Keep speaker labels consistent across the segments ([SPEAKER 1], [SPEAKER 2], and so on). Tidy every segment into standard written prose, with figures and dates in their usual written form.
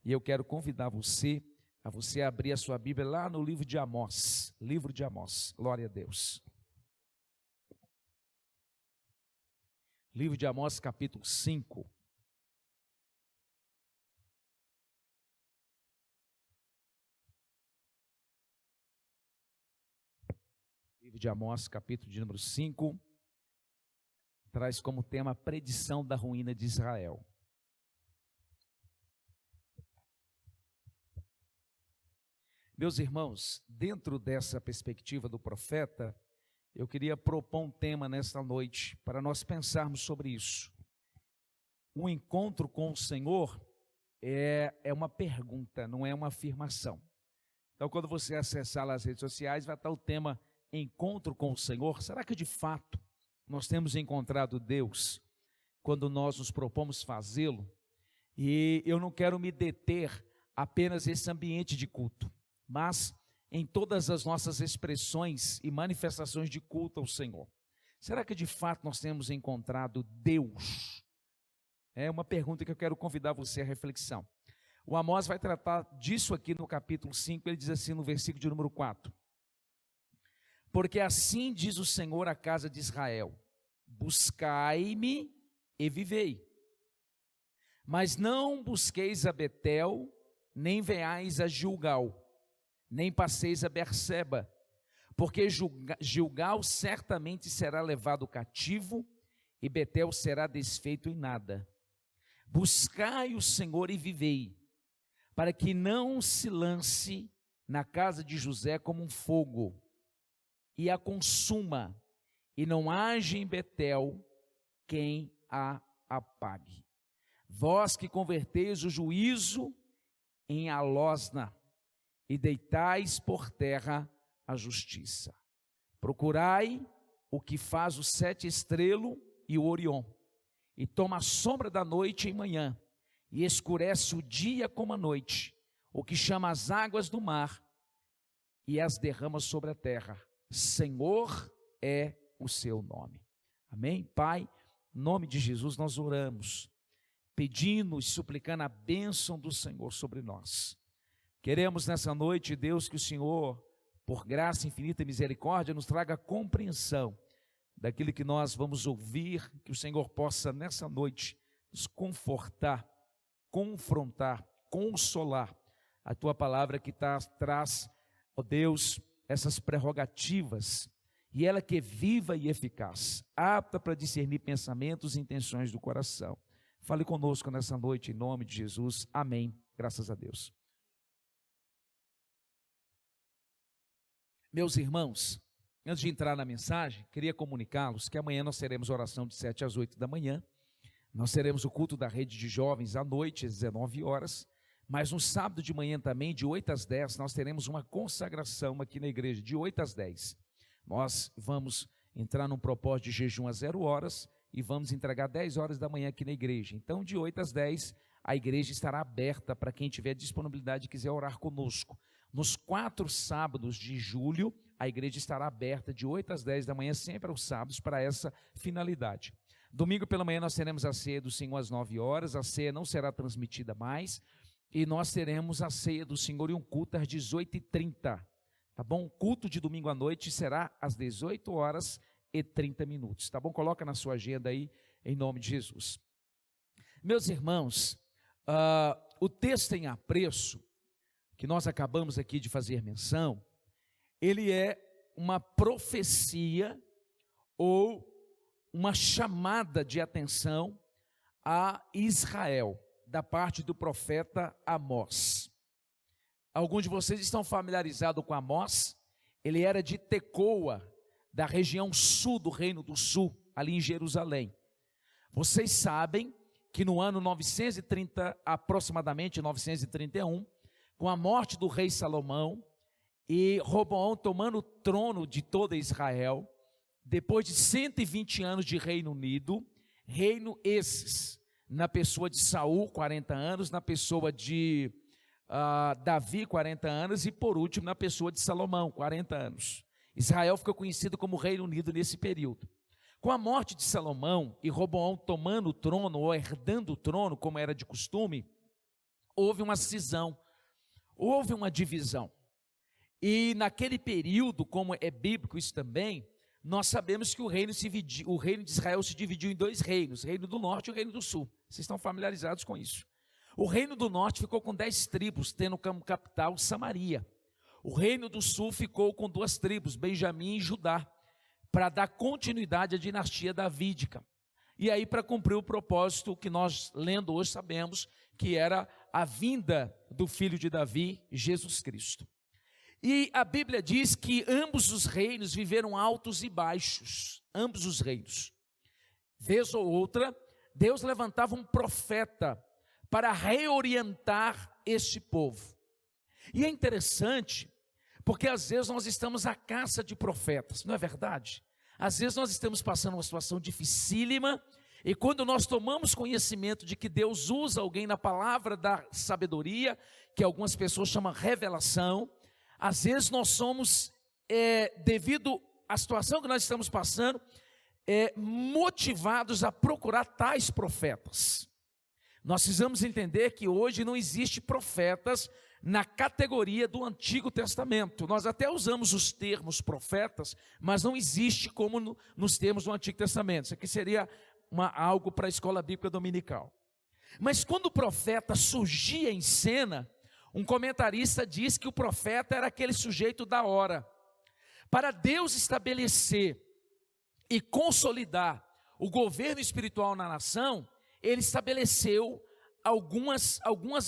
[SPEAKER 1] E eu quero convidar você a você abrir a sua Bíblia lá no livro de Amós, glória a Deus. Livro de Amós, capítulo 5. Livro de Amós, capítulo de número 5, traz como tema a predição da ruína de Israel. Meus irmãos, dentro dessa perspectiva do profeta, eu queria propor um tema nesta noite, para nós pensarmos sobre isso. Um encontro com o Senhor é uma pergunta, não é uma afirmação. Então, quando você acessar lá as redes sociais, vai estar o tema encontro com o Senhor. Será que de fato nós temos encontrado Deus quando nós nos propomos fazê-lo? E eu não quero me deter apenas nesse ambiente de culto, mas em todas as nossas expressões e manifestações de culto ao Senhor. Será que de fato nós temos encontrado Deus? É uma pergunta que eu quero convidar você à reflexão. O Amós vai tratar disso aqui no capítulo 5, ele diz assim no versículo de número 4. Porque assim diz o Senhor à casa de Israel: buscai-me e vivei. Mas não busqueis a Betel, nem venhais a Gilgal, nem passeis a Berseba, porque Gilgal certamente será levado cativo, e Betel será desfeito em nada. Buscai o Senhor e vivei, para que não se lance na casa de José como um fogo, e a consuma, e não haja em Betel quem a apague. Vós que converteis o juízo em alosna, e deitais por terra a justiça. Procurai o que faz o sete estrelo e o Orion, e toma a sombra da noite em manhã, e escurece o dia como a noite, o que chama as águas do mar, e as derrama sobre a terra. Senhor é o seu nome. Amém? Pai, em nome de Jesus nós oramos, pedindo e suplicando a bênção do Senhor sobre nós. Queremos nessa noite, Deus, que o Senhor, por graça infinita e misericórdia, nos traga compreensão daquilo que nós vamos ouvir, que o Senhor possa nessa noite nos confortar, confrontar, consolar. A Tua palavra que traz, ó Deus, essas prerrogativas, e ela que é viva e eficaz, apta para discernir pensamentos e intenções do coração. Fale conosco nessa noite, em nome de Jesus. Amém. Graças a Deus. Meus irmãos, antes de entrar na mensagem, queria comunicá-los que amanhã nós teremos oração de 7 às 8 da manhã, nós teremos o culto da rede de jovens à noite, às 19 horas, mas no sábado de manhã também, de 8 às 10, nós teremos uma consagração aqui na igreja, de 8 às 10. Nós vamos entrar num propósito de jejum às 0 horas e vamos entregar 10 horas da manhã aqui na igreja. Então, de 8 às 10, a igreja estará aberta para quem tiver disponibilidade e quiser orar conosco. Nos 4 sábados de julho, a igreja estará aberta de 8 às 10 da manhã, sempre aos sábados, para essa finalidade. Domingo pela manhã nós teremos a ceia do Senhor às 9 horas, a ceia não será transmitida mais, e nós teremos a ceia do Senhor e um culto às 18h30, tá bom? O culto de domingo à noite será às 18h30, tá bom? Coloca na sua agenda aí, em nome de Jesus. Meus irmãos, o texto em apreço, que nós acabamos aqui de fazer menção, ele é uma profecia ou uma chamada de atenção a Israel, da parte do profeta Amós. Alguns de vocês estão familiarizados com Amós. Ele era de Tecoa, da região sul do Reino do Sul, ali em Jerusalém. Vocês sabem que no ano 930, aproximadamente 931, com a morte do rei Salomão e Roboão tomando o trono de toda Israel, depois de 120 anos de reino unido, reino esses, na pessoa de Saul, 40 anos, na pessoa de Davi, 40 anos, e por último na pessoa de Salomão, 40 anos. Israel ficou conhecido como reino unido nesse período. Com a morte de Salomão e Roboão tomando o trono, ou herdando o trono, como era de costume, houve uma cisão, houve uma divisão. E naquele período, como é bíblico isso também, nós sabemos que o reino de Israel se dividiu em dois reinos, o reino do norte e o reino do sul. Vocês estão familiarizados com isso. O reino do norte ficou com 10 tribos, tendo como capital Samaria. O reino do sul ficou com 2 tribos, Benjamim e Judá, para dar continuidade à dinastia davídica. E aí para cumprir o propósito que nós, lendo hoje, sabemos que era a vinda do filho de Davi, Jesus Cristo. E a Bíblia diz que ambos os reinos viveram altos e baixos, ambos os reinos. Vez ou outra, Deus levantava um profeta para reorientar este povo. E é interessante, porque às vezes nós estamos à caça de profetas, não é verdade? Às vezes nós estamos passando uma situação dificílima, e quando nós tomamos conhecimento de que Deus usa alguém na palavra da sabedoria, que algumas pessoas chamam revelação, às vezes nós somos, devido à situação que nós estamos passando, motivados a procurar tais profetas. Nós precisamos entender que hoje não existe profetas na categoria do Antigo Testamento. Nós até usamos os termos profetas, mas não existe como nos termos do Antigo Testamento. Isso aqui seria algo para a escola bíblica dominical. Mas quando o profeta surgia em cena, um comentarista diz que o profeta era aquele sujeito da hora. Para Deus estabelecer e consolidar o governo espiritual na nação, ele estabeleceu algumas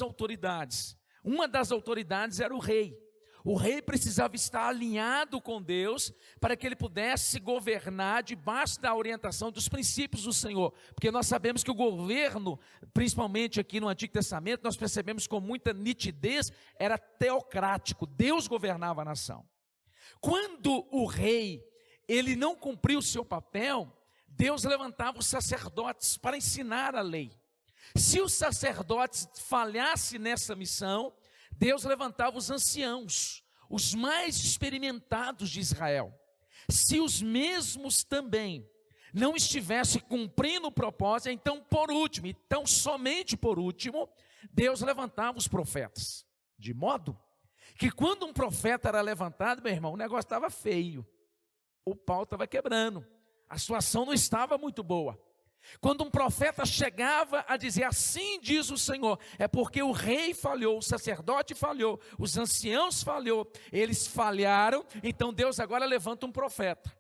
[SPEAKER 1] autoridades. Uma das autoridades era o rei. O rei precisava estar alinhado com Deus para que ele pudesse governar debaixo da orientação dos princípios do Senhor. Porque nós sabemos que o governo, principalmente aqui no Antigo Testamento, nós percebemos com muita nitidez, era teocrático. Deus governava a nação. Quando o rei, ele não cumpriu o seu papel, Deus levantava os sacerdotes para ensinar a lei. Se os sacerdotes falhassem nessa missão, Deus levantava os anciãos, os mais experimentados de Israel. Se os mesmos também não estivessem cumprindo o propósito, então somente por último, Deus levantava os profetas. De modo que quando um profeta era levantado, meu irmão, o negócio estava feio. O pau estava quebrando. A situação não estava muito boa. Quando um profeta chegava a dizer, assim diz o Senhor, é porque o rei falhou, o sacerdote falhou, os anciãos falhou, eles falharam, então Deus agora levanta um profeta,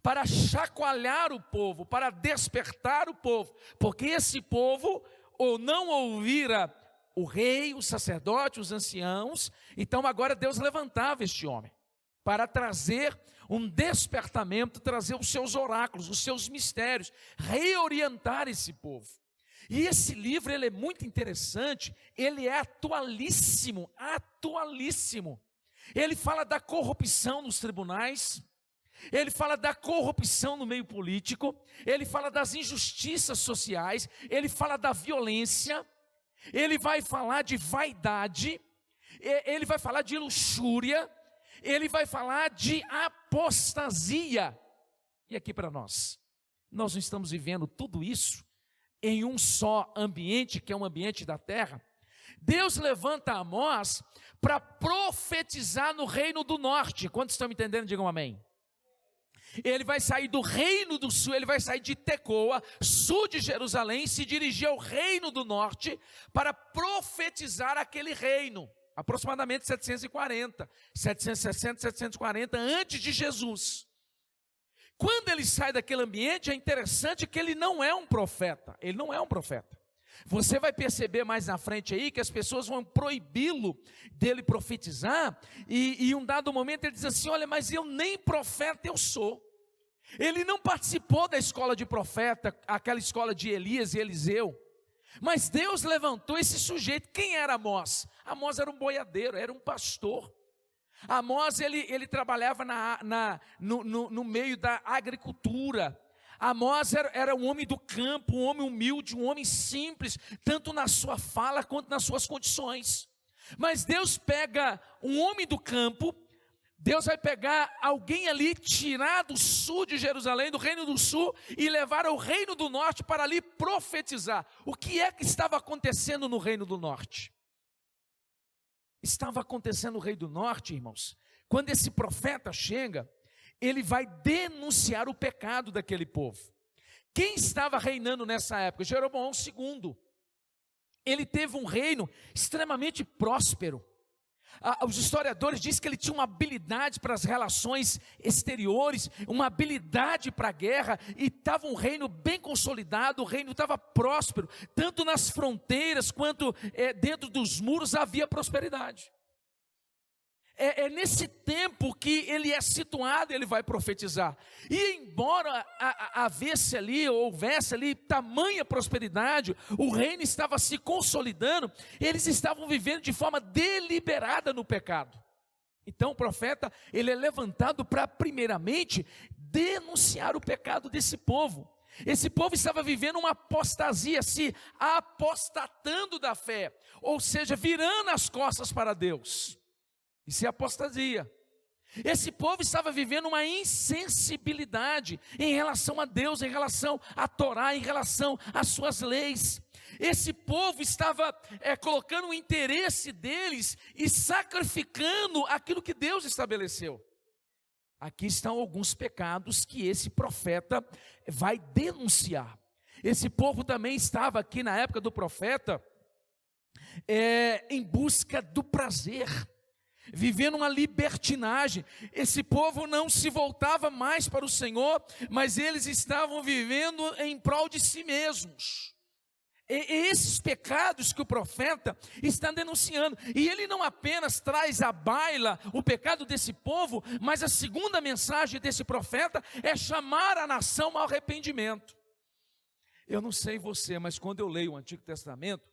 [SPEAKER 1] para chacoalhar o povo, para despertar o povo, porque esse povo, ou não ouvira o rei, o sacerdote, os anciãos, então agora Deus levantava este homem, para trazer um despertamento, trazer os seus oráculos, os seus mistérios, reorientar esse povo. E esse livro, ele é muito interessante, ele é atualíssimo. Ele fala da corrupção nos tribunais, ele fala da corrupção no meio político, ele fala das injustiças sociais, ele fala da violência, ele vai falar de vaidade, ele vai falar de luxúria, ele vai falar de apostasia. E aqui para nós não estamos vivendo tudo isso em um só ambiente, que é um ambiente da terra. Deus levanta Amós para profetizar no reino do norte. Quantos estão me entendendo? Digam amém. Ele vai sair do reino do sul, ele vai sair de Tecoa, sul de Jerusalém, se dirigir ao reino do norte para profetizar aquele reino. Aproximadamente 740, 760, 740 antes de Jesus. Quando ele sai daquele ambiente, é interessante que ele não é um profeta. Ele não é um profeta. Você vai perceber mais na frente aí que as pessoas vão proibi-lo dele profetizar, e um dado momento ele diz assim, olha, mas eu nem profeta eu sou. Ele não participou da escola de profeta, aquela escola de Elias e Eliseu. Mas Deus levantou esse sujeito. Quem era Amós? Amós era um boiadeiro, era um pastor. Amós, ele trabalhava no meio da agricultura. Amós era um homem do campo, um homem humilde, um homem simples, tanto na sua fala quanto nas suas condições. Mas Deus pega um homem do campo, Deus vai pegar alguém ali, tirar do sul de Jerusalém, do reino do sul, e levar ao reino do norte para ali profetizar. O que é que estava acontecendo no reino do norte? estava acontecendo no Reino do Norte, irmãos. Quando esse profeta chega, ele vai denunciar o pecado daquele povo. Quem estava reinando nessa época? Jeroboão II. Ele teve um reino extremamente próspero. Os historiadores dizem que ele tinha uma habilidade para as relações exteriores, uma habilidade para a guerra, e estava um reino bem consolidado, o reino estava próspero, tanto nas fronteiras quanto dentro dos muros havia prosperidade. É nesse tempo que ele é situado, ele vai profetizar. E embora houvesse ali tamanha prosperidade, o reino estava se consolidando, eles estavam vivendo de forma deliberada no pecado. Então o profeta, ele é levantado para primeiramente denunciar o pecado desse povo. Esse povo estava vivendo uma apostasia, se apostatando da fé, ou seja, virando as costas para Deus. Isso é apostasia. Esse povo estava vivendo uma insensibilidade em relação a Deus, em relação à Torá, em relação às suas leis. Esse povo estava colocando o interesse deles e sacrificando aquilo que Deus estabeleceu. Aqui estão alguns pecados que esse profeta vai denunciar. Esse povo também estava aqui na época do profeta em busca do prazer, vivendo uma libertinagem. Esse povo não se voltava mais para o Senhor, mas eles estavam vivendo em prol de si mesmos. Esses pecados que o profeta está denunciando, e ele não apenas traz à baila o pecado desse povo, mas a segunda mensagem desse profeta é chamar a nação ao arrependimento. Eu não sei você, mas quando eu leio o Antigo Testamento,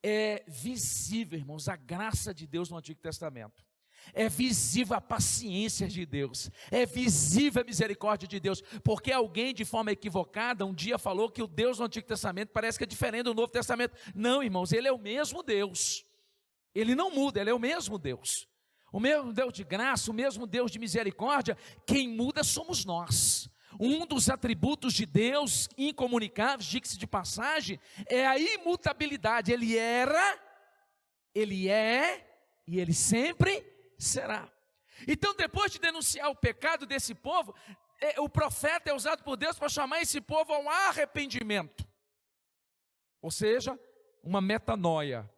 [SPEAKER 1] é visível, irmãos, a graça de Deus no Antigo Testamento. É visível a paciência de Deus, é visível a misericórdia de Deus, porque alguém de forma equivocada um dia falou que o Deus do Antigo Testamento parece que é diferente do Novo Testamento. Não, irmãos, ele é o mesmo Deus, ele não muda, ele é o mesmo Deus, o mesmo Deus de graça, o mesmo Deus de misericórdia. Quem muda somos nós. Um dos atributos de Deus incomunicáveis, diga-se de passagem, é a imutabilidade. Ele era, ele é e ele sempre será. Então, depois de denunciar o pecado desse povo, o profeta é usado por Deus para chamar esse povo ao arrependimento, ou seja, uma metanoia,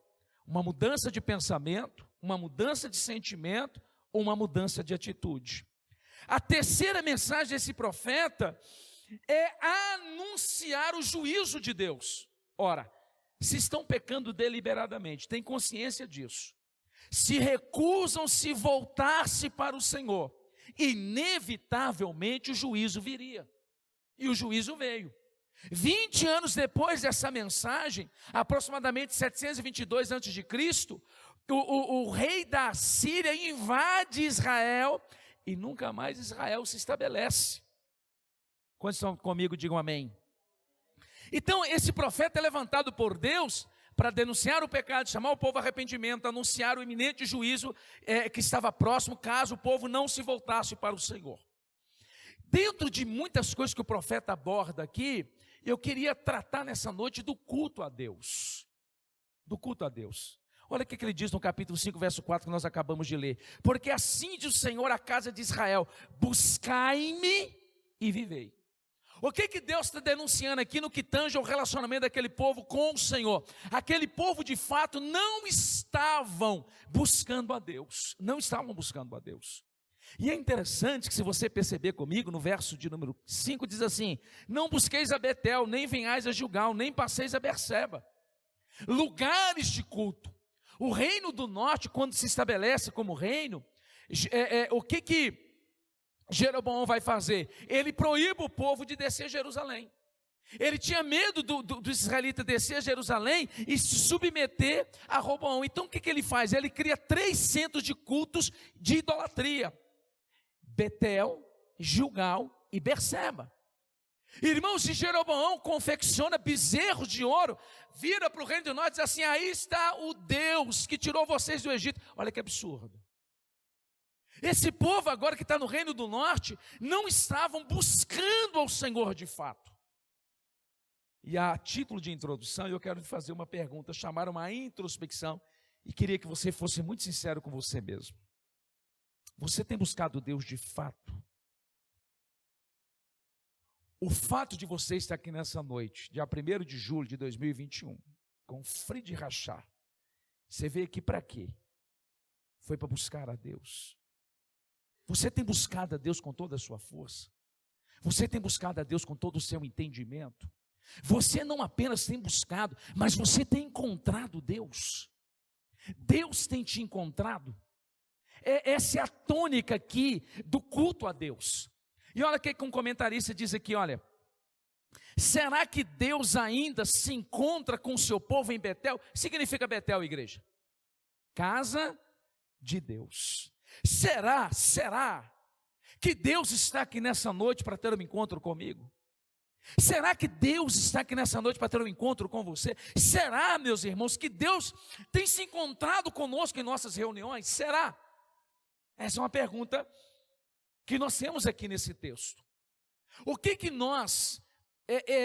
[SPEAKER 1] uma mudança de pensamento, uma mudança de sentimento, ou uma mudança de atitude. A terceira mensagem desse profeta é anunciar o juízo de Deus. Ora, se estão pecando deliberadamente, têm consciência disso, se recusam se voltar-se para o Senhor, inevitavelmente o juízo viria. E o juízo veio. 20 anos depois dessa mensagem, aproximadamente 722 a.C., o rei da Síria invade Israel e nunca mais Israel se estabelece. Quantos estão comigo, digam amém. Então esse profeta é levantado por Deus para denunciar o pecado, chamar o povo ao arrependimento, anunciar o iminente juízo que estava próximo, caso o povo não se voltasse para o Senhor. Dentro de muitas coisas que o profeta aborda aqui, eu queria tratar nessa noite do culto a Deus. Do culto a Deus. Olha o que ele diz no capítulo 5, verso 4, que nós acabamos de ler. Porque assim diz o Senhor à casa de Israel: buscai-me e vivei. O que Deus está denunciando aqui no que tange ao relacionamento daquele povo com o Senhor? Aquele povo de fato não estavam buscando a Deus, não estavam buscando a Deus. E é interessante que, se você perceber comigo, no verso de número 5 diz assim: não busqueis a Betel, nem venhais a Gilgal, nem passeis a Berseba. Lugares de culto. O reino do norte, quando se estabelece como reino, o que Jeroboão vai fazer? Ele proíbe o povo de descer a Jerusalém. Ele tinha medo do israelita descer a Jerusalém e se submeter a Roboão. Então o que ele faz? Ele cria 3 centros de cultos de idolatria: Betel, Gilgal e Berseba. Irmãos, se Jeroboão confecciona bezerros de ouro, vira para o reino do norte e diz assim: aí está o Deus que tirou vocês do Egito. Olha que absurdo. Esse povo agora que está no reino do norte, não estavam buscando ao Senhor de fato. E a título de introdução, eu quero lhe fazer uma pergunta, chamar uma introspecção, E queria que você fosse muito sincero com você mesmo. Você tem buscado Deus de fato? O fato de você estar aqui nessa noite, dia 1º de julho de 2021, com frio de rachar, você veio aqui para quê? Foi para buscar a Deus. Você tem buscado a Deus com toda a sua força? Você tem buscado a Deus com todo o seu entendimento? Você não apenas tem buscado, mas você tem encontrado Deus. Deus tem te encontrado. Essa é a tônica aqui do culto a Deus. E olha o que um comentarista diz aqui, olha. Será que Deus ainda se encontra com o seu povo em Betel? Significa Betel, igreja? Casa de Deus. Será que Deus está aqui nessa noite para ter um encontro comigo? Será que Deus está aqui nessa noite para ter um encontro com você? Será, meus irmãos, que Deus tem se encontrado conosco em nossas reuniões? Será? Essa é uma pergunta que nós temos aqui nesse texto. O que nós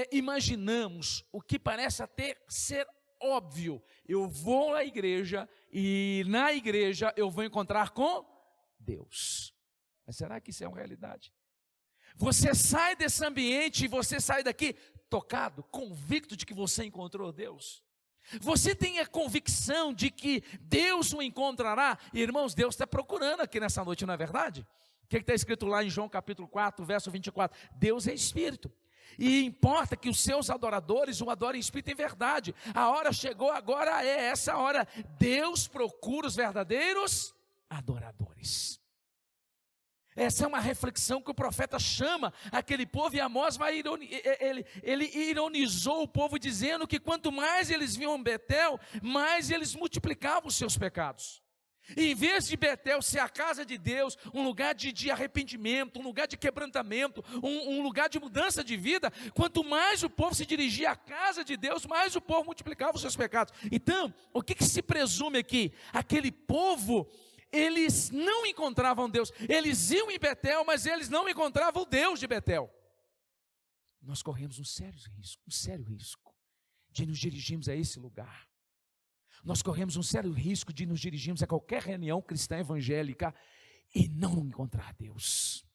[SPEAKER 1] imaginamos, o que parece até ser óbvio? Eu vou à igreja e na igreja eu vou encontrar com Deus. Mas será que isso é uma realidade? Você sai desse ambiente e você sai daqui tocado, convicto de que você encontrou Deus? Você tem a convicção de que Deus o encontrará? Irmãos, Deus está procurando aqui nessa noite, não é verdade? O que está escrito lá em João capítulo 4, verso 24? Deus é Espírito. E importa que os seus adoradores o adorem em espírito e em verdade. A hora chegou, agora é essa hora. Deus procura os verdadeiros adoradores. Essa é uma reflexão que o profeta chama aquele povo, e Amós ele ironizou o povo dizendo que quanto mais eles vinham Betel, mais eles multiplicavam os seus pecados. E em vez de Betel ser a casa de Deus, um lugar de arrependimento, um lugar de quebrantamento, um lugar de mudança de vida, quanto mais o povo se dirigia à casa de Deus, mais o povo multiplicava os seus pecados. Então, o que se presume aqui? Aquele povo, eles não encontravam Deus, eles iam em Betel, mas eles não encontravam o Deus de Betel. Nós corremos um sério risco de nos dirigirmos a esse lugar. Nós corremos um sério risco de nos dirigirmos a qualquer reunião cristã evangélica e não encontrar Deus.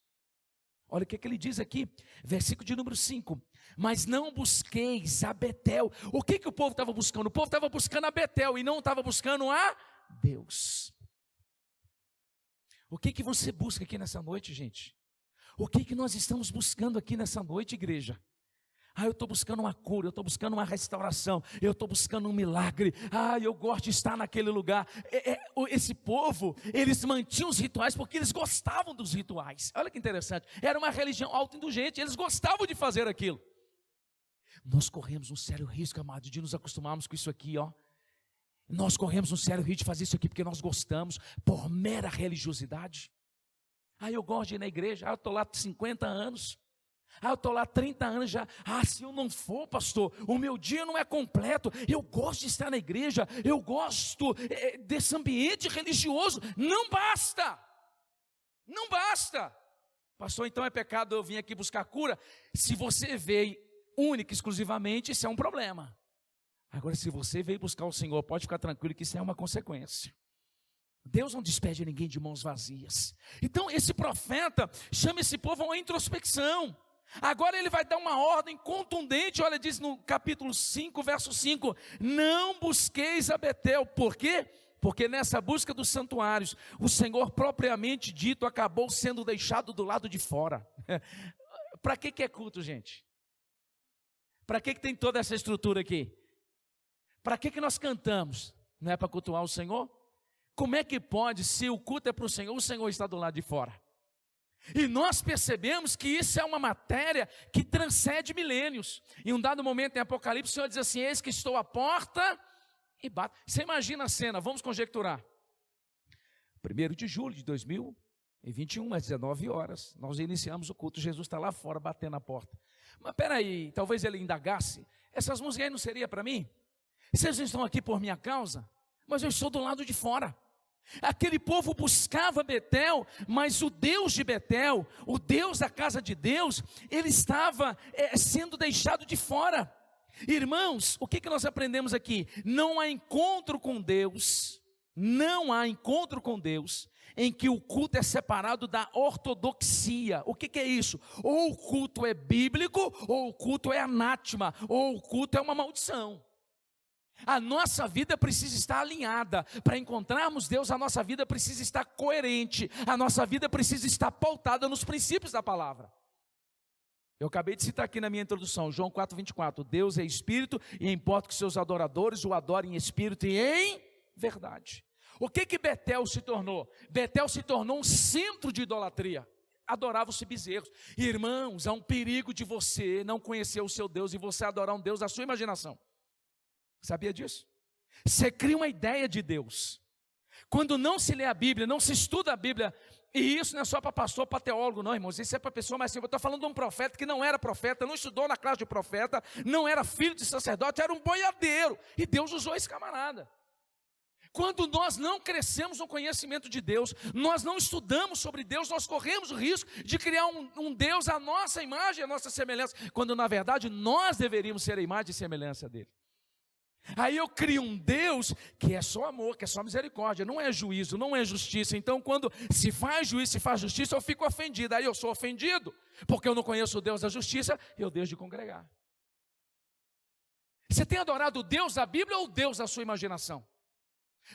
[SPEAKER 1] Olha o que ele diz aqui, versículo de número 5. Mas não busqueis a Betel. O que o povo estava buscando? O povo estava buscando a Betel e não estava buscando a Deus. O que você busca aqui nessa noite, gente? O que nós estamos buscando aqui nessa noite, igreja? Eu estou buscando uma cura, eu estou buscando uma restauração, eu estou buscando um milagre. Eu gosto de estar naquele lugar. Esse povo, eles mantinham os rituais porque eles gostavam dos rituais. Olha que interessante, era uma religião autoindulgente, eles gostavam de fazer aquilo. Nós corremos um sério risco, amado, de nos acostumarmos com isso aqui, ó. Nós corremos um sério risco de fazer isso aqui porque nós gostamos, por mera religiosidade. Eu gosto de ir na igreja, eu estou lá 50 anos. Eu estou lá 30 anos já. Se eu não for, pastor, o meu dia não é completo. Eu gosto de estar na igreja, eu gosto desse ambiente religioso. Não basta. Não basta. Pastor, então é pecado eu vim aqui buscar cura? Se você veio única e exclusivamente, isso é um problema. Agora, se você veio buscar o Senhor, pode ficar tranquilo que isso é uma consequência. Deus não despede ninguém de mãos vazias. Então esse profeta chama esse povo a uma introspecção. Agora ele vai dar uma ordem contundente. Olha, diz no capítulo 5, verso 5: não busqueis a Betel. Por quê? Porque nessa busca dos santuários, o Senhor propriamente dito acabou sendo deixado do lado de fora. Para que é culto, gente? Para que tem toda essa estrutura aqui? Para que nós cantamos? Não é para cultuar o Senhor? Como é que pode, se o culto é para o Senhor está do lado de fora? E nós percebemos que isso é uma matéria que transcende milênios. Em um dado momento em Apocalipse, o Senhor diz assim: eis que estou à porta e bato. Você imagina a cena, vamos conjecturar. 1º de julho de 2021, às 19 horas, nós iniciamos o culto, Jesus está lá fora batendo na porta. Mas peraí, talvez ele indagasse: essas músicas aí não seriam para mim? Vocês estão aqui por minha causa, mas eu estou do lado de fora. Aquele povo buscava Betel, mas o Deus de Betel, o Deus da casa de Deus, ele estava sendo deixado de fora. Irmãos, o que nós aprendemos aqui? Não há encontro com Deus Não há encontro com Deus em que o culto é separado da ortodoxia. O que é isso? Ou o culto é bíblico, ou o culto é anátema, ou o culto é uma maldição. A nossa vida precisa estar alinhada. Para encontrarmos Deus, a nossa vida precisa estar coerente. A nossa vida precisa estar pautada nos princípios da palavra. Eu acabei de citar aqui na minha introdução, João 4:24. Deus é espírito e importa que seus adoradores o adorem em espírito e em verdade. O que Betel se tornou? Betel se tornou um centro de idolatria. Adoravam-se bezerros. Irmãos, há um perigo de você não conhecer o seu Deus e você adorar um Deus da sua imaginação. Sabia disso? Você cria uma ideia de Deus. Quando não se lê a Bíblia, não se estuda a Bíblia, e isso não é só para pastor, para teólogo, não, irmãos. Isso é para pessoa mais simples. Eu estou falando de um profeta que não era profeta, não estudou na classe de profeta, não era filho de sacerdote, era um boiadeiro. E Deus usou esse camarada. Quando nós não crescemos no conhecimento de Deus, nós não estudamos sobre Deus, nós corremos o risco de criar um Deus à nossa imagem, à nossa semelhança, quando na verdade nós deveríamos ser a imagem e semelhança dele. Aí eu crio um Deus que é só amor, que é só misericórdia, não é juízo, não é justiça. Então quando se faz juízo, se faz justiça, eu fico ofendido. Aí eu sou ofendido, porque eu não conheço o Deus da justiça, eu deixo de congregar. Você tem adorado o Deus da Bíblia ou o Deus da sua imaginação?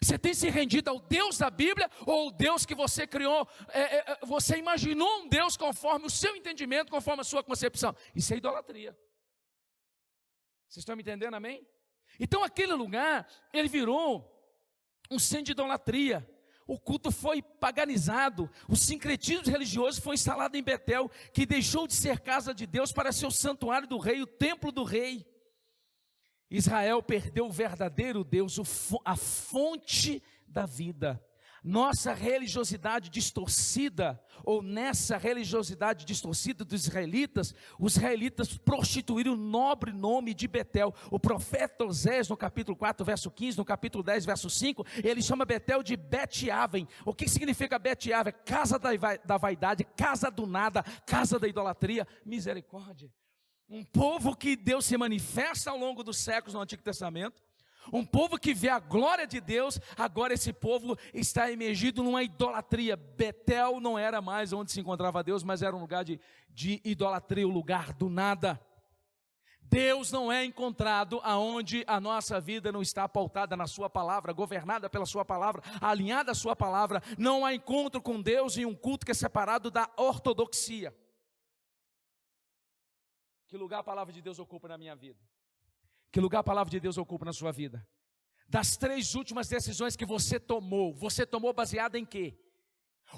[SPEAKER 1] Você tem se rendido ao Deus da Bíblia ou o Deus que você criou, você imaginou um Deus conforme o seu entendimento, conforme a sua concepção? Isso é idolatria. Vocês estão me entendendo, amém? Então aquele lugar, ele virou um centro de idolatria. O culto foi paganizado, o sincretismo religioso foi instalado em Betel, que deixou de ser casa de Deus para ser o santuário do rei, o templo do rei. Israel perdeu o verdadeiro Deus, a fonte da vida. Nossa religiosidade distorcida, ou nessa religiosidade distorcida dos israelitas, os israelitas prostituíram o nobre nome de Betel. O profeta Osés, no capítulo 4, verso 15, no capítulo 10, verso 5, ele chama Betel de Bet-Aven. O que significa Bet-Aven? Casa da vaidade, casa do nada, casa da idolatria. Misericórdia. Um povo que Deus se manifesta ao longo dos séculos no Antigo Testamento, um povo que vê a glória de Deus, agora esse povo está emergido numa idolatria. Betel não era mais onde se encontrava Deus, mas era um lugar de idolatria, o lugar do nada. Deus não é encontrado aonde a nossa vida não está pautada na sua palavra, governada pela sua palavra, alinhada à sua palavra. Não há encontro com Deus em um culto que é separado da ortodoxia. Que lugar a palavra de Deus ocupa na minha vida? Que lugar a palavra de Deus ocupa na sua vida? Das 3 últimas decisões que você tomou baseada em quê?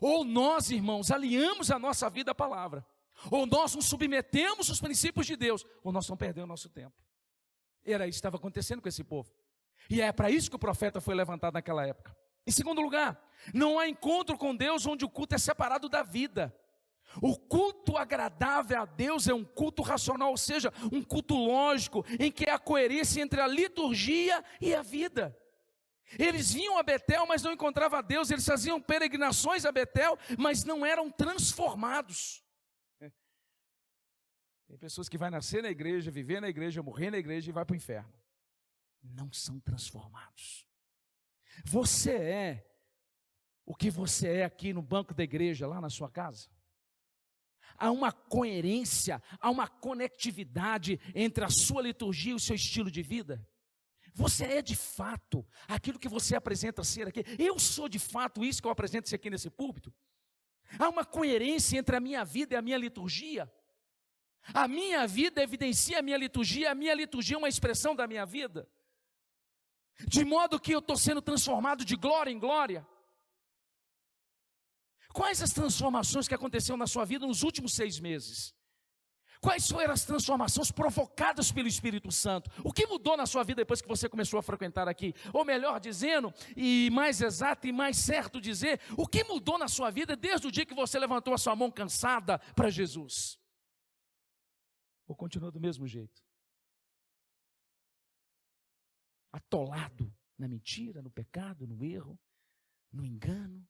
[SPEAKER 1] Ou nós, irmãos, alinhamos a nossa vida à palavra, ou nós nos submetemos aos princípios de Deus, ou nós estamos perdendo o nosso tempo. Era isso que estava acontecendo com esse povo. E é para isso que o profeta foi levantado naquela época. Em segundo lugar, não há encontro com Deus onde o culto é separado da vida. O culto agradável a Deus é um culto racional, ou seja, um culto lógico, em que há coerência entre a liturgia e a vida. Eles vinham a Betel, mas não encontravam a Deus. Eles faziam peregrinações a Betel, mas não eram transformados. Tem pessoas que vão nascer na igreja, viver na igreja, morrer na igreja e vai para o inferno. Não são transformados. Você é o que você é aqui no banco da igreja, lá na sua casa? Há uma coerência, há uma conectividade entre a sua liturgia e o seu estilo de vida? Você é de fato aquilo que você apresenta ser aqui? Eu sou de fato isso que eu apresento ser aqui nesse púlpito? Há uma coerência entre a minha vida e a minha liturgia? A minha vida evidencia a minha liturgia é uma expressão da minha vida? De modo que eu estou sendo transformado de glória em glória? Quais as transformações que aconteceram na sua vida nos últimos 6 meses? Quais foram as transformações provocadas pelo Espírito Santo? O que mudou na sua vida depois que você começou a frequentar aqui? Ou melhor dizendo, e mais exato e mais certo dizer, o que mudou na sua vida desde o dia que você levantou a sua mão cansada para Jesus? Ou continua do mesmo jeito? Atolado na mentira, no pecado, no erro, no engano?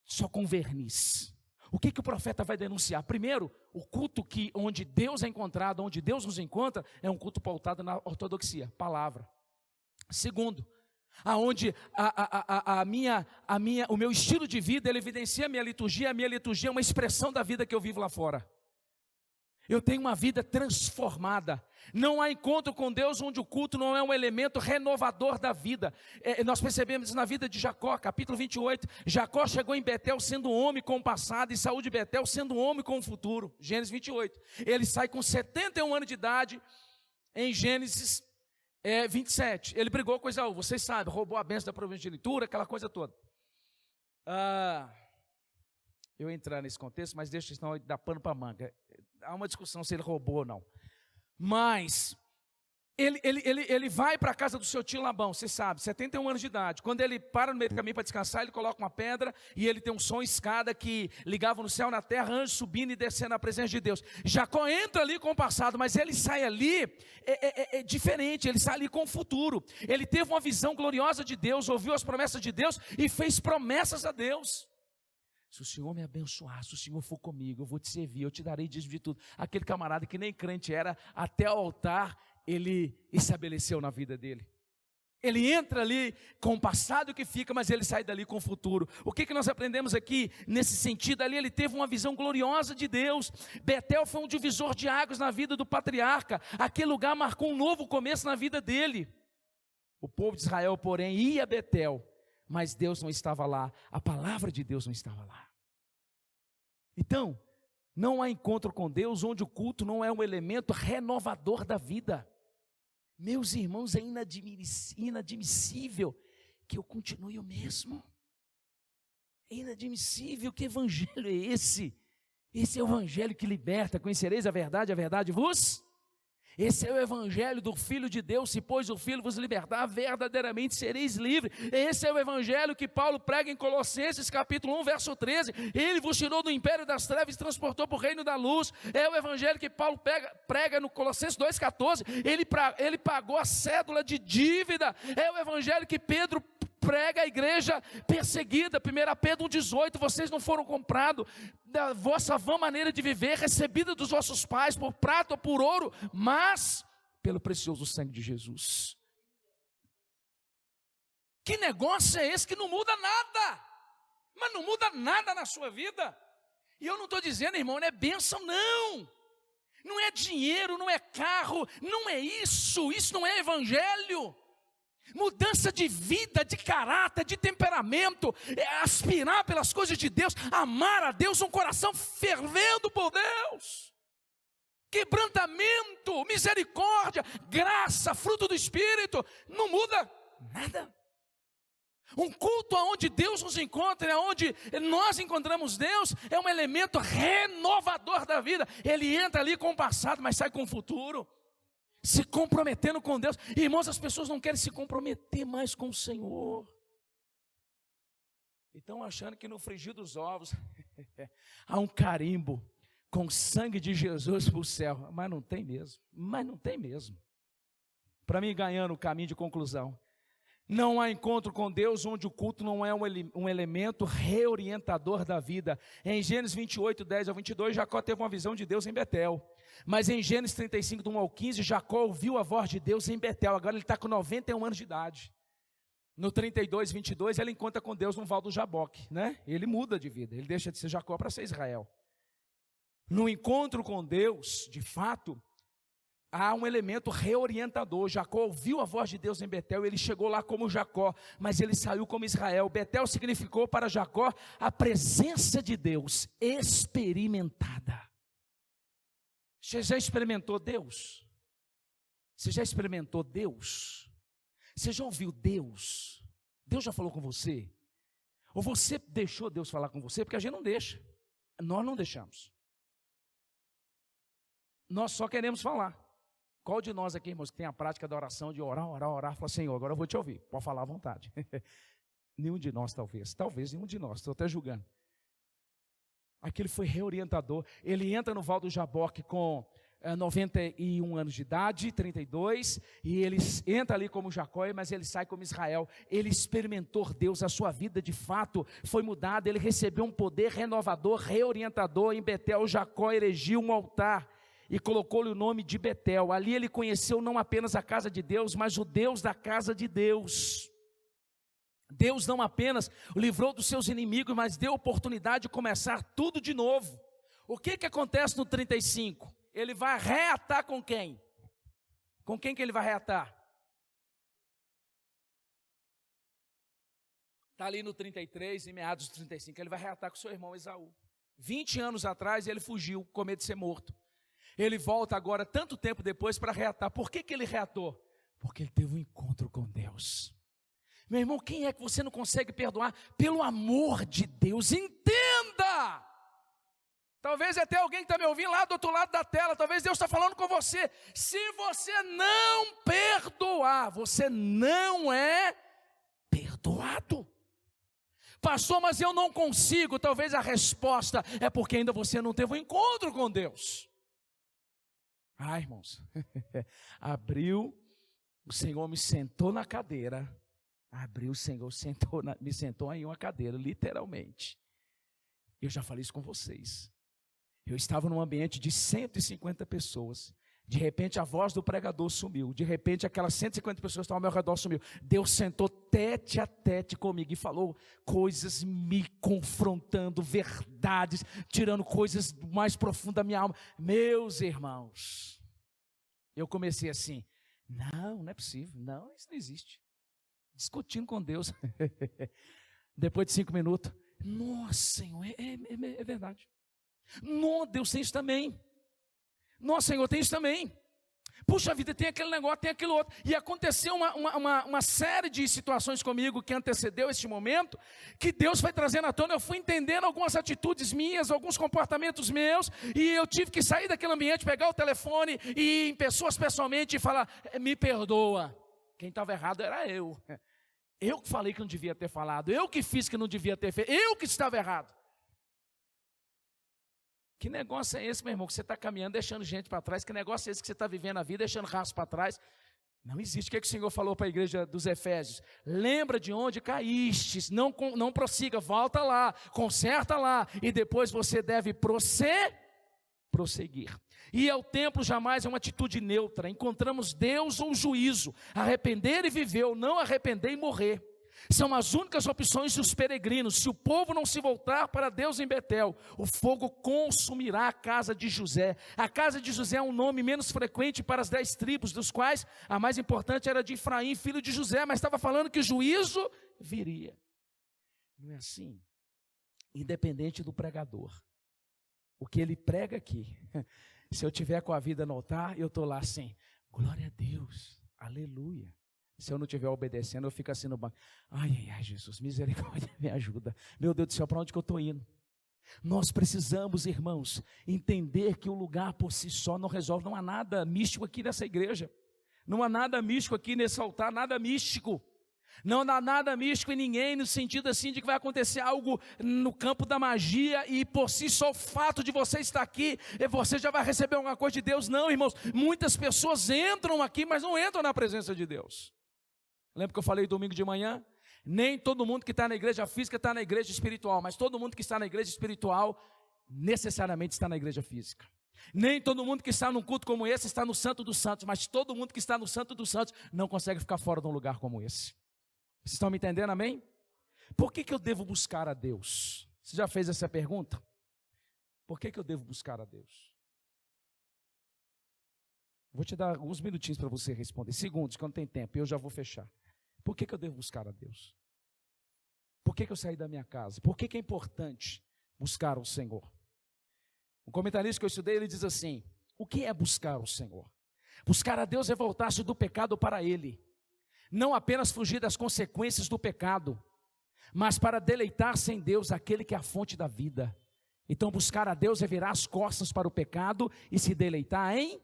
[SPEAKER 1] Só com verniz. O que o profeta vai denunciar? Primeiro, o culto onde Deus é encontrado, onde Deus nos encontra, é um culto pautado na ortodoxia, palavra. Segundo, aonde o meu estilo de vida, ele evidencia a minha liturgia é uma expressão da vida que eu vivo lá fora. Eu tenho uma vida transformada. Não há encontro com Deus onde o culto não é um elemento renovador da vida. Nós percebemos na vida de Jacó, capítulo 28. Jacó chegou em Betel sendo um homem com o passado e saiu de Betel sendo um homem com o futuro. Gênesis 28. Ele sai com 71 anos de idade em Gênesis 27. Ele brigou com Esaú, vocês sabem, roubou a bênção da primogenitura, aquela coisa toda. Eu ia entrar nesse contexto, mas deixa senão dar pano para manga. Há uma discussão se ele roubou ou não. Mas ele vai para a casa do seu tio Labão, você sabe, 71 anos de idade. Quando ele para no meio do caminho para descansar, ele coloca uma pedra e ele tem um som, escada que ligava no céu e na terra, anjos subindo e descendo na presença de Deus. Jacó entra ali com o passado, mas ele sai ali diferente, ele sai ali com o futuro. Ele teve uma visão gloriosa de Deus, ouviu as promessas de Deus e fez promessas a Deus. Se o Senhor me abençoar, se o Senhor for comigo, eu vou te servir, eu te darei dízimo de tudo. Aquele camarada que nem crente era, até o altar, ele estabeleceu na vida dele. Ele entra ali com o passado que fica, mas ele sai dali com o futuro. O que nós aprendemos aqui, nesse sentido ali, ele teve uma visão gloriosa de Deus. Betel foi um divisor de águas na vida do patriarca. Aquele lugar marcou um novo começo na vida dele. O povo de Israel, porém, ia a Betel, mas Deus não estava lá, a palavra de Deus não estava lá. Então, não há encontro com Deus onde o culto não é um elemento renovador da vida. Meus irmãos, é inadmissível que eu continue o mesmo. É inadmissível, que evangelho é esse? Esse é o evangelho que liberta. Conhecereis a verdade vos... Esse é o evangelho do Filho de Deus, se pois o Filho vos libertar, verdadeiramente sereis livres. Esse é o evangelho que Paulo prega em Colossenses capítulo 1, verso 13. Ele vos tirou do império das trevas e transportou para o reino da luz. É o evangelho que Paulo prega no Colossenses 2,14. Ele pagou a cédula de dívida. É o evangelho que Pedro prega a igreja perseguida. 1 Pedro 1,18, vocês não foram comprados da vossa vã maneira de viver, recebida dos vossos pais, por prata ou por ouro, mas pelo precioso sangue de Jesus. Que negócio é esse que não muda nada? Mas não muda nada na sua vida. E eu não estou dizendo, irmão, não é bênção, não. Não é dinheiro, não é carro, não é isso não é evangelho. Mudança de vida, de caráter, de temperamento, aspirar pelas coisas de Deus, amar a Deus, um coração fervendo por Deus, quebrantamento, misericórdia, graça, fruto do Espírito, não muda nada. Um culto onde Deus nos encontra, onde nós encontramos Deus, é um elemento renovador da vida. Ele entra ali com o passado, mas sai com o futuro, se comprometendo com Deus. Irmãos, as pessoas não querem se comprometer mais com o Senhor. Estão achando que no frigir dos ovos há um carimbo com o sangue de Jesus para o céu. Mas não tem mesmo. Para mim, ganhando o caminho de conclusão, não há encontro com Deus onde o culto não é um elemento reorientador da vida. Em Gênesis 28, 10 ao 22, Jacó teve uma visão de Deus em Betel. Mas em Gênesis 35, do 1 ao 15, Jacó ouviu a voz de Deus em Betel. Agora ele está com 91 anos de idade. No 32, 22, ele encontra com Deus no Val do Jaboque, né? Ele muda de vida, ele deixa de ser Jacó para ser Israel. No encontro com Deus, de fato, há um elemento reorientador. Jacó ouviu a voz de Deus em Betel, ele chegou lá como Jacó, mas ele saiu como Israel. Betel significou para Jacó a presença de Deus experimentada. Você já experimentou Deus? Você já experimentou Deus? Você já ouviu Deus? Deus já falou com você? Ou você deixou Deus falar com você? Porque a gente não deixa. Nós não deixamos. Nós só queremos falar. Qual de nós aqui, irmãos, que tem a prática da oração, de orar, fala, Senhor, agora eu vou te ouvir, pode falar à vontade. Nenhum de nós, talvez nenhum de nós, estou até julgando. Aquele foi reorientador. Ele entra no Val do Jaboque com 91 anos de idade, 32, e ele entra ali como Jacó, mas ele sai como Israel. Ele experimentou Deus, a sua vida de fato foi mudada, ele recebeu um poder renovador, reorientador. Em Betel, Jacó erigiu um altar e colocou-lhe o nome de Betel. Ali ele conheceu não apenas a casa de Deus, mas o Deus da casa de Deus. Deus não apenas o livrou dos seus inimigos, mas deu oportunidade de começar tudo de novo. O que acontece no 35? Ele vai reatar com quem? Com quem que ele vai reatar? Está ali no 33, em meados do 35, ele vai reatar com seu irmão Esaú. 20 anos atrás ele fugiu com medo de ser morto. Ele volta agora, tanto tempo depois, para reatar. Por que ele reatou? Porque ele teve um encontro com Deus. Meu irmão, quem é que você não consegue perdoar? Pelo amor de Deus, entenda! Talvez até alguém que está me ouvindo lá do outro lado da tela, talvez Deus está falando com você. Se você não perdoar, você não é perdoado. Pastor, mas eu não consigo. Talvez a resposta é porque ainda você não teve um encontro com Deus. Ah, irmãos, o Senhor me sentou na cadeira. O Senhor me sentou em uma cadeira, literalmente. Eu já falei isso com vocês. Eu estava num ambiente de 150 pessoas. De repente a voz do pregador sumiu. De repente aquelas 150 pessoas que estavam ao meu redor sumiu. Deus sentou tete a tete comigo e falou coisas me confrontando, verdades, tirando coisas mais profundas da minha alma. Meus irmãos, eu comecei assim, não é possível, não, isso não existe. Discutindo com Deus. Depois de 5 minutos, nossa, Senhor, é verdade. Nossa, Deus tem isso também. Nossa, Senhor, tem isso também. Puxa vida, tem aquele negócio, tem aquilo outro. E aconteceu uma série de situações comigo que antecedeu este momento, que Deus foi trazendo à tona. Eu fui entendendo algumas atitudes minhas, alguns comportamentos meus, e eu tive que sair daquele ambiente, pegar o telefone e ir em pessoas pessoalmente e falar, me perdoa. Quem estava errado era eu. Eu que falei que não devia ter falado, eu que fiz que não devia ter feito, eu que estava errado. Que negócio é esse, meu irmão, que você está caminhando, deixando gente para trás? Que negócio é esse que você está vivendo a vida, deixando rastro para trás? Não existe. O que o Senhor falou para a igreja dos Efésios? Lembra de onde caístes, não prossiga, volta lá, conserta lá, e depois você deve prosseguir. Ir ao templo jamais é uma atitude neutra. Encontramos Deus ou juízo, arrepender e viver, ou não arrepender e morrer. São as únicas opções dos peregrinos. Se o povo não se voltar para Deus em Betel, o fogo consumirá a casa de José. A casa de José é um nome menos frequente para as 10 tribos, dos quais a mais importante era de Efraim, filho de José, mas estava falando que o juízo viria. Não é assim? Independente do pregador, o que ele prega aqui, se eu tiver com a vida no altar, eu estou lá assim, glória a Deus, aleluia. Se eu não estiver obedecendo, eu fico assim no banco. Ai, Jesus, misericórdia, me ajuda. Meu Deus do céu, para onde que eu estou indo? Nós precisamos, irmãos, entender que o lugar por si só não resolve. Não há nada místico aqui nessa igreja. Não há nada místico aqui nesse altar, nada místico. Não há nada místico em ninguém, no sentido assim de que vai acontecer algo no campo da magia e por si só o fato de você estar aqui, você já vai receber alguma coisa de Deus. Não, irmãos, muitas pessoas entram aqui, mas não entram na presença de Deus. Lembra que eu falei domingo de manhã? Nem todo mundo que está na igreja física está na igreja espiritual, mas todo mundo que está na igreja espiritual necessariamente está na igreja física. Nem todo mundo que está num culto como esse está no Santo dos Santos, mas todo mundo que está no Santo dos Santos não consegue ficar fora de um lugar como esse. Vocês estão me entendendo, amém? Por que eu devo buscar a Deus? Você já fez essa pergunta? Por que eu devo buscar a Deus? Vou te dar alguns minutinhos para você responder, segundos, que eu não tenho tempo, eu já vou fechar. Por que eu devo buscar a Deus? Por que eu saí da minha casa? Por que é importante buscar o Senhor? Um comentarista que eu estudei, ele diz assim, o que é buscar o Senhor? Buscar a Deus é voltar-se do pecado para Ele, não apenas fugir das consequências do pecado, mas para deleitar-se em Deus, aquele que é a fonte da vida. Então buscar a Deus é virar as costas para o pecado e se deleitar em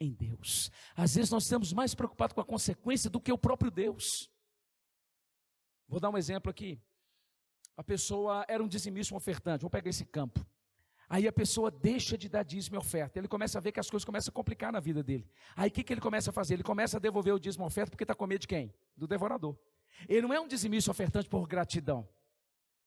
[SPEAKER 1] Deus. Às vezes nós estamos mais preocupados com a consequência do que o próprio Deus. Vou dar um exemplo aqui. A pessoa era um dizimista, um ofertante, vou pegar esse campo. Aí a pessoa deixa de dar dízimo e oferta, ele começa a ver que as coisas começam a complicar na vida dele. Aí o que ele começa a fazer? Ele começa a devolver o dízimo e oferta porque está com medo de quem? Do devorador. Ele não é um dizimista ofertante por gratidão.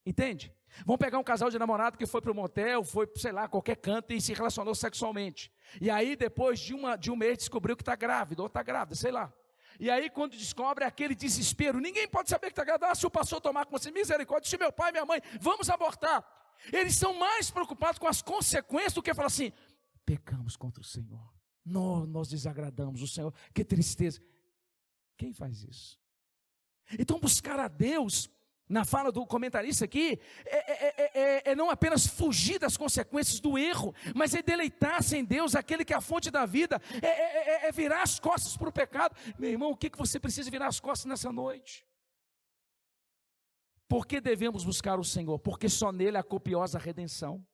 [SPEAKER 1] Entende? Vamos pegar um casal de namorado que foi para o motel, foi, sei lá, qualquer canto e se relacionou sexualmente. E aí depois de um mês descobriu que está grávida, ou está grávida, sei lá. E aí quando descobre aquele desespero, ninguém pode saber que está grávida. Se o pastor tomar com você, misericórdia, se meu pai e minha mãe, vamos abortar. Eles são mais preocupados com as consequências do que falar assim, pecamos contra o Senhor, nós desagradamos o Senhor, que tristeza. Quem faz isso? Então buscar a Deus, na fala do comentarista aqui, é não apenas fugir das consequências do erro, mas é deleitar-se em Deus, aquele que é a fonte da vida, é virar as costas para o pecado. Meu irmão, o que você precisa virar as costas nessa noite? Por que devemos buscar o Senhor? Porque só nele há copiosa redenção,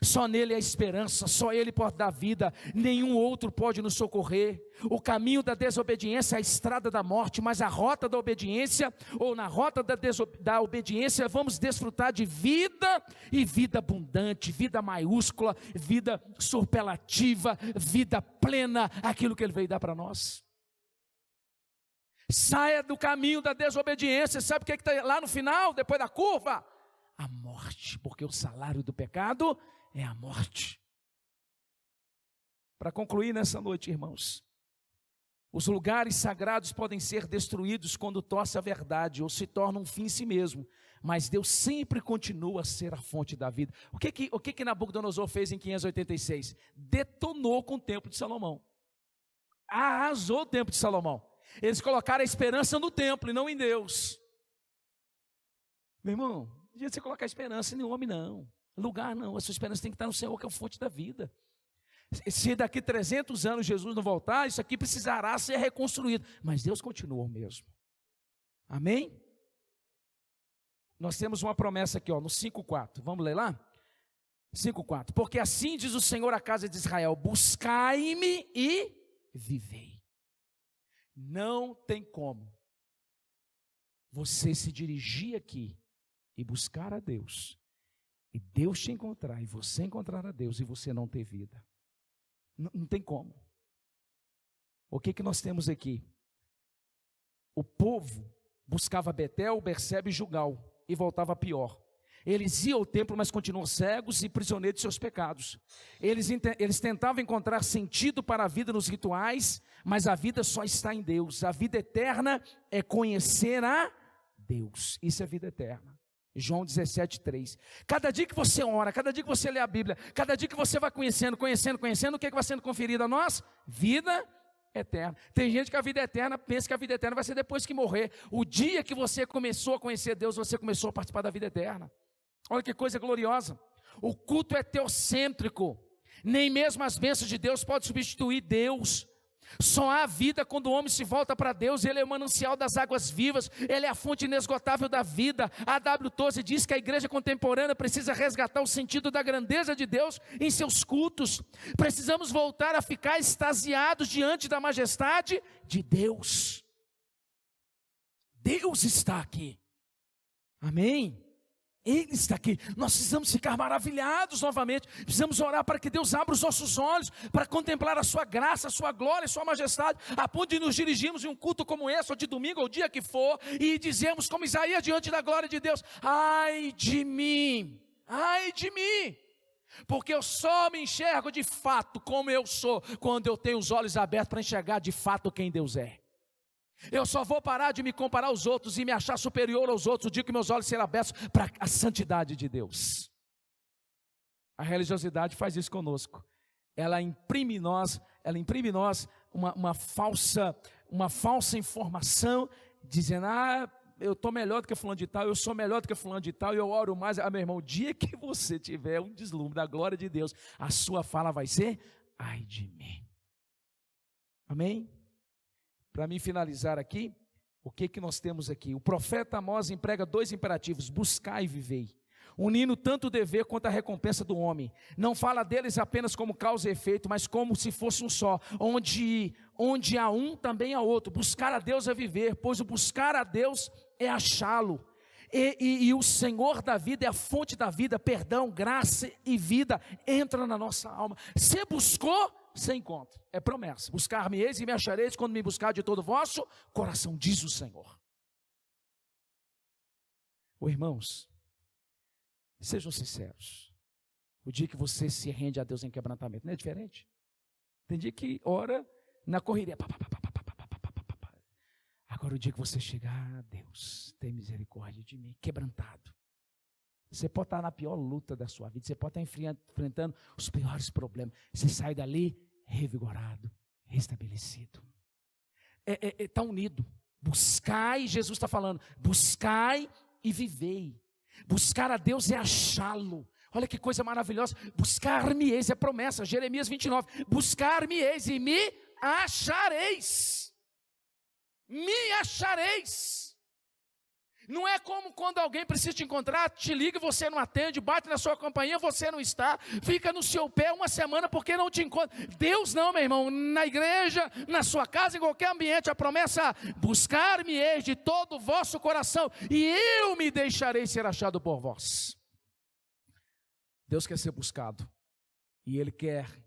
[SPEAKER 1] só nele há esperança, só ele pode dar vida, nenhum outro pode nos socorrer. O caminho da desobediência é a estrada da morte, mas a rota da obediência, ou na rota da obediência, vamos desfrutar de vida, e vida abundante, vida maiúscula, vida superlativa, vida plena, aquilo que ele veio dar para nós. Saia do caminho da desobediência. Sabe o que está lá no final, depois da curva? A morte, porque o salário do pecado é a morte. Para concluir nessa noite, irmãos, os lugares sagrados podem ser destruídos quando torce a verdade, ou se torna um fim em si mesmo, mas Deus sempre continua a ser a fonte da vida. O que Nabucodonosor fez em 586? Detonou com o templo de Salomão, arrasou o templo de Salomão. Eles colocaram a esperança no templo e não em Deus. Meu irmão, não adianta você colocar esperança em nenhum homem, não. Lugar não, a sua esperança tem que estar no Senhor, que é a fonte da vida. Se daqui 300 anos Jesus não voltar, isso aqui precisará ser reconstruído. Mas Deus continua o mesmo. Amém? Nós temos uma promessa aqui, no 5:4. Vamos ler lá? 5:4. Porque assim diz o Senhor à casa de Israel: buscai-me e vivei. Não tem como você se dirigir aqui e buscar a Deus, e Deus te encontrar, e você encontrar a Deus, e você não ter vida. Não tem como. O que nós temos aqui? O povo buscava Betel, Berseba e Gilgal, e voltava pior. Eles iam ao templo, mas continuam cegos e prisioneiros de seus pecados. Eles tentavam encontrar sentido para a vida nos rituais, mas a vida só está em Deus. A vida eterna é conhecer a Deus. Isso é vida eterna. João 17:3. Cada dia que você ora, cada dia que você lê a Bíblia, cada dia que você vai conhecendo, o que vai sendo conferido a nós? Vida eterna. Tem gente que a vida eterna pensa que a vida eterna vai ser depois que morrer. O dia que você começou a conhecer Deus, você começou a participar da vida eterna. Olha que coisa gloriosa. O culto é teocêntrico. Nem mesmo as bênçãos de Deus podem substituir Deus. Só há vida quando o homem se volta para Deus. Ele é o manancial das águas vivas, ele é a fonte inesgotável da vida. A W. Tozer diz que a igreja contemporânea precisa resgatar o sentido da grandeza de Deus em seus cultos. Precisamos voltar a ficar extasiados diante da majestade de Deus. Deus está aqui. Amém? Ele está aqui. Nós precisamos ficar maravilhados novamente. Precisamos orar para que Deus abra os nossos olhos para contemplar a sua graça, a sua glória, a sua majestade, a ponto de nos dirigirmos em um culto como esse, ou de domingo, ou o dia que for, e dizemos como Isaías diante da glória de Deus: ai de mim, porque eu só me enxergo de fato como eu sou, quando eu tenho os olhos abertos para enxergar de fato quem Deus é. Eu só vou parar de me comparar aos outros e me achar superior aos outros o dia que meus olhos serão abertos para a santidade de Deus. A religiosidade faz isso conosco. Ela imprime em nós uma falsa informação, dizendo: eu estou melhor do que fulano de tal, eu sou melhor do que fulano de tal, e eu oro mais. Meu irmão, o dia que você tiver um deslumbre da glória de Deus, a sua fala vai ser: ai de mim. Amém? Para mim finalizar aqui, o que nós temos aqui? O profeta Amós emprega 2 imperativos: buscar e vivei, unindo tanto o dever quanto a recompensa do homem. Não fala deles apenas como causa e efeito, mas como se fosse um só, onde há um, também há outro. Buscar a Deus é viver, pois o buscar a Deus é achá-lo. E o Senhor da vida é a fonte da vida, perdão, graça e vida entra na nossa alma. Você buscou, você encontra, é promessa. Buscar-me-eis e me achareis quando me buscar de todo o vosso coração, diz o Senhor. Irmãos, sejam sinceros. O dia que você se rende a Deus em quebrantamento, não é diferente? Tem dia que ora na correria, Agora o dia que você chegar, Deus, tem misericórdia de mim, quebrantado. Você pode estar na pior luta da sua vida, você pode estar enfrentando os piores problemas. Você sai dali revigorado, restabelecido. Está unido. Buscai, Jesus está falando, buscai e vivei. Buscar a Deus é achá-lo. Olha que coisa maravilhosa. Buscar-me-eis, é promessa, Jeremias 29. Buscar-me-eis e me achareis. Me achareis. Não é como quando alguém precisa te encontrar, te liga e você não atende, bate na sua campainha, você não está, fica no seu pé uma semana porque não te encontra. Deus não, meu irmão, na igreja, na sua casa, em qualquer ambiente, a promessa: buscar-me-eis de todo o vosso coração, e eu me deixarei ser achado por vós. Deus quer ser buscado, e Ele quer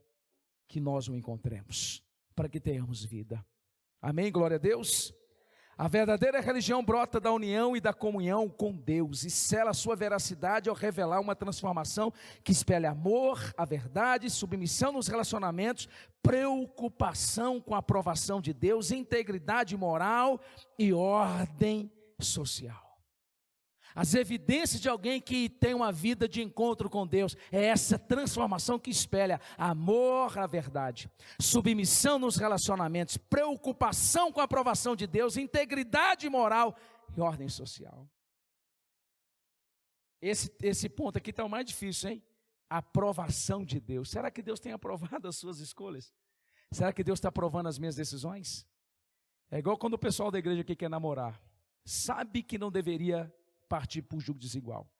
[SPEAKER 1] que nós o encontremos, para que tenhamos vida. Amém, glória a Deus. A verdadeira religião brota da união e da comunhão com Deus e sela a sua veracidade ao revelar uma transformação que espelha amor, a verdade, submissão nos relacionamentos, preocupação com a aprovação de Deus, integridade moral e ordem social. As evidências de alguém que tem uma vida de encontro com Deus é essa transformação que espelha amor à verdade, submissão nos relacionamentos, preocupação com a aprovação de Deus, integridade moral e ordem social. Esse ponto aqui está o mais difícil, hein? Aprovação de Deus. Será que Deus tem aprovado as suas escolhas? Será que Deus está aprovando as minhas decisões? É igual quando o pessoal da igreja aqui quer namorar. Sabe que não deveria partir por julgo desigual.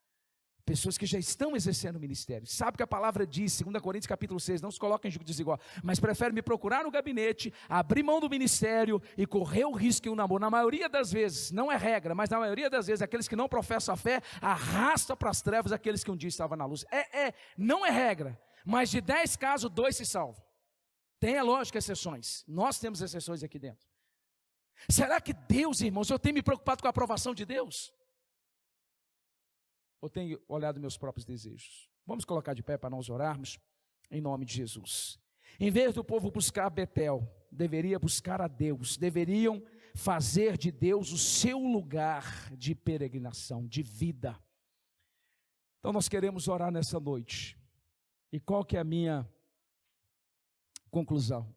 [SPEAKER 1] Pessoas que já estão exercendo o ministério, sabe que a palavra diz, 2 Coríntios capítulo 6, não se coloca em julgo desigual, mas prefere me procurar no gabinete, abrir mão do ministério e correr o risco em um namoro. Na maioria das vezes, não é regra, mas na maioria das vezes, aqueles que não professam a fé, arrasta para as trevas aqueles que um dia estavam na luz. Não é regra, mas de 10 casos, 2 se salvam. Tem, é lógico, exceções. Nós temos exceções aqui dentro. Será que Deus, irmãos, eu tenho me preocupado com a aprovação de Deus? Ou tenho olhado meus próprios desejos? Vamos colocar de pé para nós orarmos, em nome de Jesus. Em vez do povo buscar Betel, deveria buscar a Deus, deveriam fazer de Deus o seu lugar de peregrinação, de vida. Então nós queremos orar nessa noite. E qual que é a minha conclusão?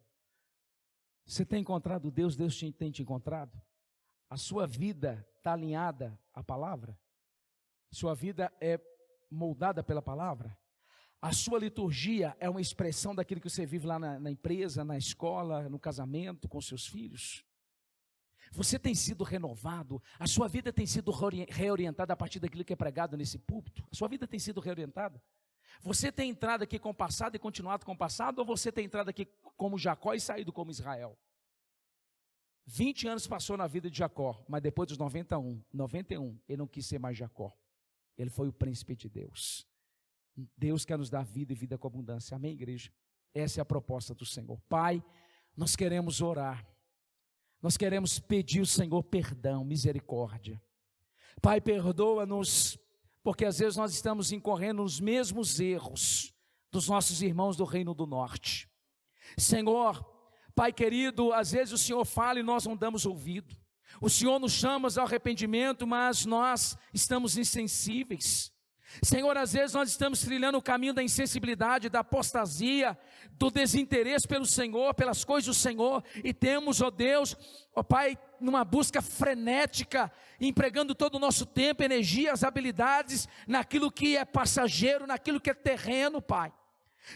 [SPEAKER 1] Você tem encontrado Deus, Deus tem te encontrado? A sua vida está alinhada à palavra? Sua vida é moldada pela palavra? A sua liturgia é uma expressão daquilo que você vive lá na empresa, na escola, no casamento, com seus filhos? Você tem sido renovado? A sua vida tem sido reorientada a partir daquilo que é pregado nesse púlpito? A sua vida tem sido reorientada? Você tem entrado aqui com o passado e continuado com o passado? Ou você tem entrado aqui como Jacó e saído como Israel? 20 anos passou na vida de Jacó, mas depois dos 91, ele não quis ser mais Jacó. Ele foi o príncipe de Deus. Deus quer nos dar vida e vida com abundância. Amém, igreja? Essa é a proposta do Senhor. Pai, nós queremos orar. Nós queremos pedir ao Senhor perdão, misericórdia. Pai, perdoa-nos, porque às vezes nós estamos incorrendo nos mesmos erros dos nossos irmãos do Reino do Norte. Senhor, Pai querido, às vezes o Senhor fala e nós não damos ouvido. O Senhor nos chama ao arrependimento, mas nós estamos insensíveis. Senhor, às vezes nós estamos trilhando o caminho da insensibilidade, da apostasia, do desinteresse pelo Senhor, pelas coisas do Senhor, e temos, ó Deus, ó Pai, numa busca frenética, empregando todo o nosso tempo, energias, habilidades, naquilo que é passageiro, naquilo que é terreno, Pai.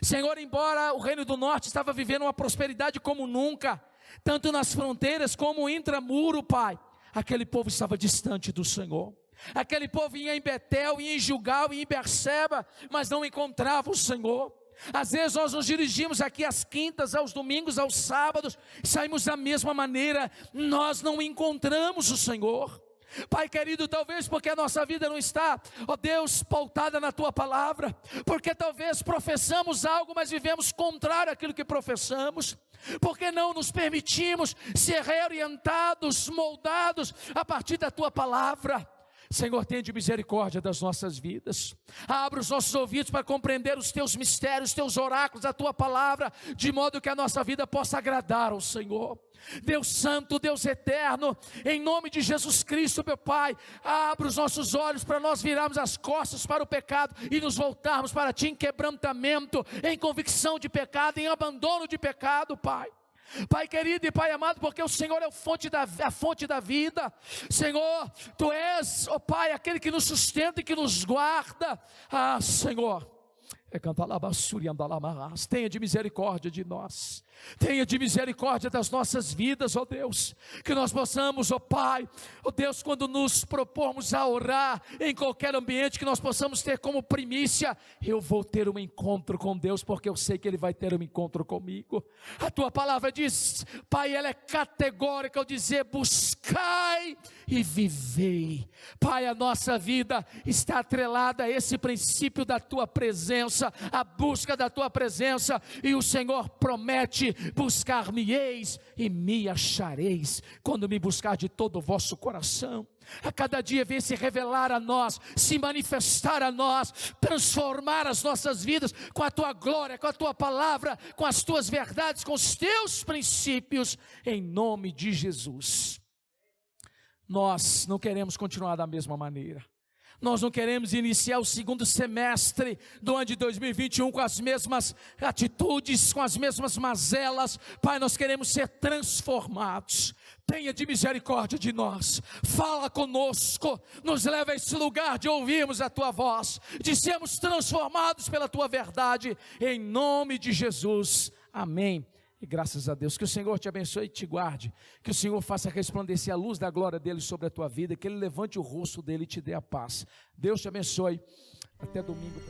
[SPEAKER 1] Senhor, embora o Reino do Norte estava vivendo uma prosperidade como nunca, tanto nas fronteiras como intramuro, Pai, aquele povo estava distante do Senhor. Aquele povo ia em Betel, ia em Gilgal, ia em Berseba, mas não encontrava o Senhor. Às vezes nós nos dirigimos aqui às quintas, aos domingos, aos sábados, saímos da mesma maneira, nós não encontramos o Senhor. Pai querido, talvez porque a nossa vida não está, ó Deus, pautada na Tua palavra, porque talvez professamos algo, mas vivemos contrário àquilo que professamos, porque não nos permitimos ser reorientados, moldados a partir da Tua palavra. Senhor, tenha de misericórdia das nossas vidas. Abra os nossos ouvidos para compreender os teus mistérios, os teus oráculos, a tua palavra, de modo que a nossa vida possa agradar ao Senhor. Deus santo, Deus eterno, em nome de Jesus Cristo, meu Pai, abra os nossos olhos para nós virarmos as costas para o pecado e nos voltarmos para Ti em quebrantamento, em convicção de pecado, em abandono de pecado, Pai. Pai querido e Pai amado, porque o Senhor é a fonte da vida. Senhor, Tu és, ó Pai, aquele que nos sustenta e que nos guarda. Senhor, tenha de misericórdia de nós, tenha de misericórdia das nossas vidas, ó Deus, que nós possamos, ó Pai, ó Deus, quando nos propormos a orar em qualquer ambiente, que nós possamos ter como primícia: eu vou ter um encontro com Deus, porque eu sei que Ele vai ter um encontro comigo. A Tua palavra diz, Pai, ela é categórica ao dizer: buscai e vivei. Pai, a nossa vida está atrelada a esse princípio da Tua presença, a busca da Tua presença, e o Senhor promete: buscar-me-eis e me achareis, quando me buscar de todo o vosso coração. A cada dia vem se revelar a nós, se manifestar a nós, transformar as nossas vidas com a Tua glória, com a Tua palavra, com as Tuas verdades, com os Teus princípios, em nome de Jesus. Nós não queremos continuar da mesma maneira. Nós não queremos iniciar o segundo semestre do ano de 2021 com as mesmas atitudes, com as mesmas mazelas. Pai, nós queremos ser transformados. Tenha de misericórdia de nós, fala conosco, nos leva a esse lugar de ouvirmos a Tua voz, de sermos transformados pela Tua verdade, em nome de Jesus, amém. E graças a Deus, que o Senhor te abençoe e te guarde, que o Senhor faça resplandecer a luz da glória dEle sobre a tua vida, que Ele levante o rosto dEle e te dê a paz. Deus te abençoe, até domingo.